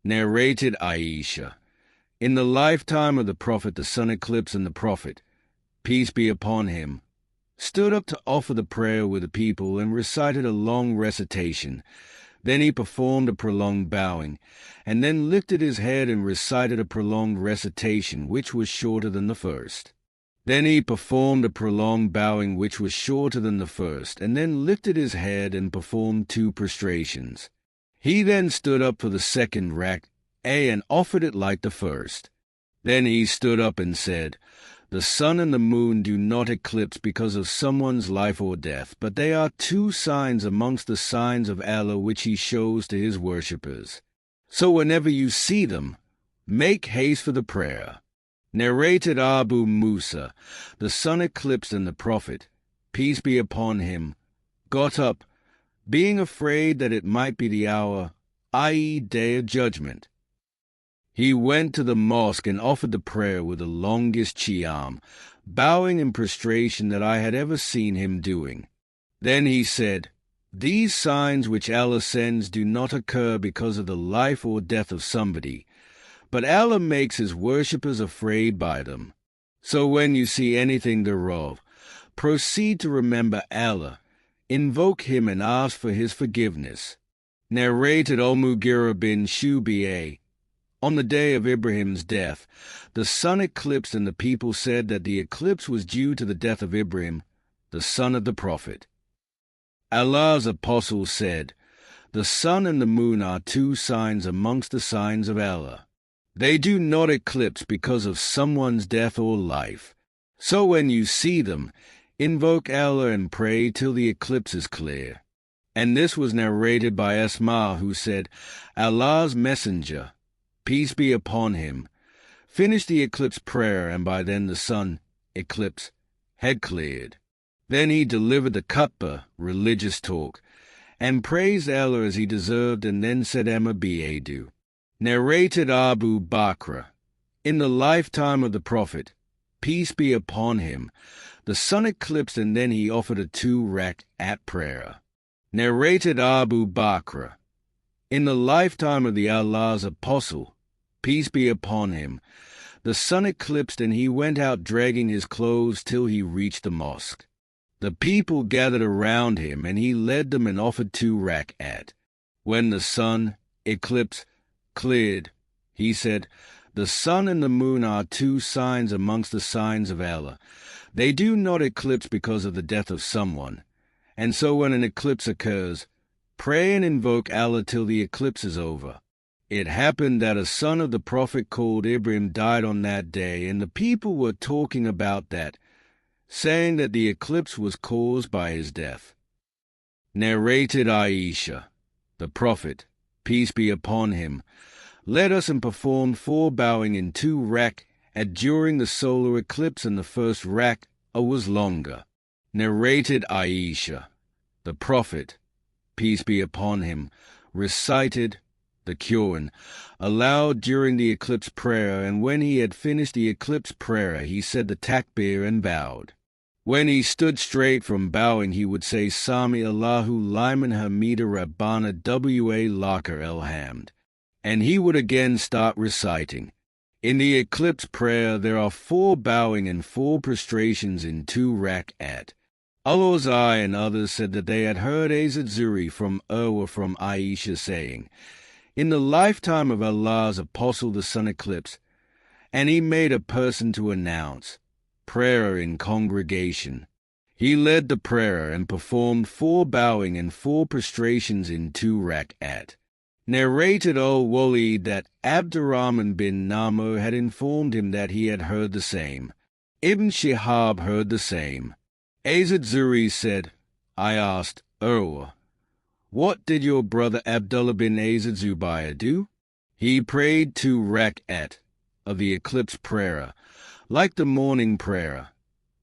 Narrated Aisha. In the lifetime of the Prophet, the sun eclipsed, and the Prophet, peace be upon him, stood up to offer the prayer with the people and recited a long recitation. Then he performed a prolonged bowing, and then lifted his head and recited a prolonged recitation, which was shorter than the first. Then he performed a prolonged bowing, which was shorter than the first, and then lifted his head and performed 2 prostrations. He then stood up for the second rak'ah and offered it like the first. Then he stood up and said, "The sun and the moon do not eclipse because of someone's life or death, but they are 2 signs amongst the signs of Allah which he shows to his worshippers. So whenever you see them, make haste for the prayer." Narrated Abu Musa. The sun eclipsed, and the Prophet, peace be upon him, got up, being afraid that it might be the hour, i.e., day of judgment. He went to the mosque and offered the prayer with the longest qiyam, bowing in prostration that I had ever seen him doing. Then he said, "These signs which Allah sends do not occur because of the life or death of somebody, but Allah makes his worshippers afraid by them. So when you see anything thereof, proceed to remember Allah, invoke him and ask for his forgiveness." Narrated Al-Mughira bin Shu'bah. On the day of Ibrahim's death, the sun eclipsed, and the people said that the eclipse was due to the death of Ibrahim, the son of the Prophet. Allah's apostle said, "The sun and the moon are 2 signs amongst the signs of Allah. They do not eclipse because of someone's death or life. So when you see them, invoke Allah and pray till the eclipse is clear." And this was narrated by Asma, who said, Allah's Messenger, peace be upon him, finished the eclipse prayer, and by then the sun, eclipse, had cleared. Then he delivered the khutbah, religious talk, and praised Allah as he deserved, and then said Amma Bi'adu. Narrated Abu Bakr. In the lifetime of the Prophet, peace be upon him, the sun eclipsed, and then he offered a 2 rak'ah prayer. Narrated Abu Bakr. In the lifetime of the Allah's apostle, peace be upon him, the sun eclipsed, and he went out dragging his clothes till he reached the mosque. The people gathered around him, and he led them and offered 2 rak'ah. When the sun, eclipse, cleared, he said, "The sun and the moon are 2 signs amongst the signs of Allah. They do not eclipse because of the death of someone. And so when an eclipse occurs, pray and invoke Allah till the eclipse is over." It happened that a son of the Prophet called Ibrahim died on that day, and the people were talking about that, saying that the eclipse was caused by his death. Narrated Aisha. The Prophet, peace be upon him, led us and performed 4 bowing in 2 rak'ah during the solar eclipse, and the first rak'ah was longer. Narrated Aisha. The Prophet, peace be upon him, recited the Quran aloud during the eclipse prayer, and when he had finished the eclipse prayer, he said the takbir and bowed. When he stood straight from bowing, he would say, "Sami Allahu liman hamida Rabbana wa lakal alhamd," and he would again start reciting. In the eclipse prayer, there are 4 bowing and 4 prostrations in 2 rak'ah. Al-Awza'i and others said that they had heard Az-Zuri from from Aisha saying, "In the lifetime of Allah's apostle the sun eclipsed, and he made a person to announce prayer in congregation. He led the prayer and performed 4 bowing and 4 prostrations in 2 rak'ah. Narrated Al-Walid that Abdurrahman bin Namr had informed him that he had heard the same. Ibn Shihab heard the same. Az-Zuri said, I asked Urwa, "What did your brother Abdullah bin Az-Zubayr do?" He prayed 2 rak'ah of the eclipse prayer, like the morning prayer,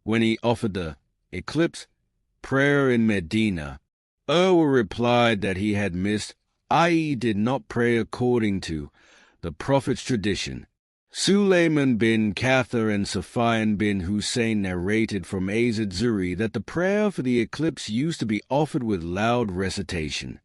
when he offered the eclipse prayer in Medina. Urwa replied that he had missed, i.e. did not pray according to the Prophet's tradition. Sulayman bin Kathir and Sufyan bin Hussein narrated from Az-Zuri that the prayer for the eclipse used to be offered with loud recitation.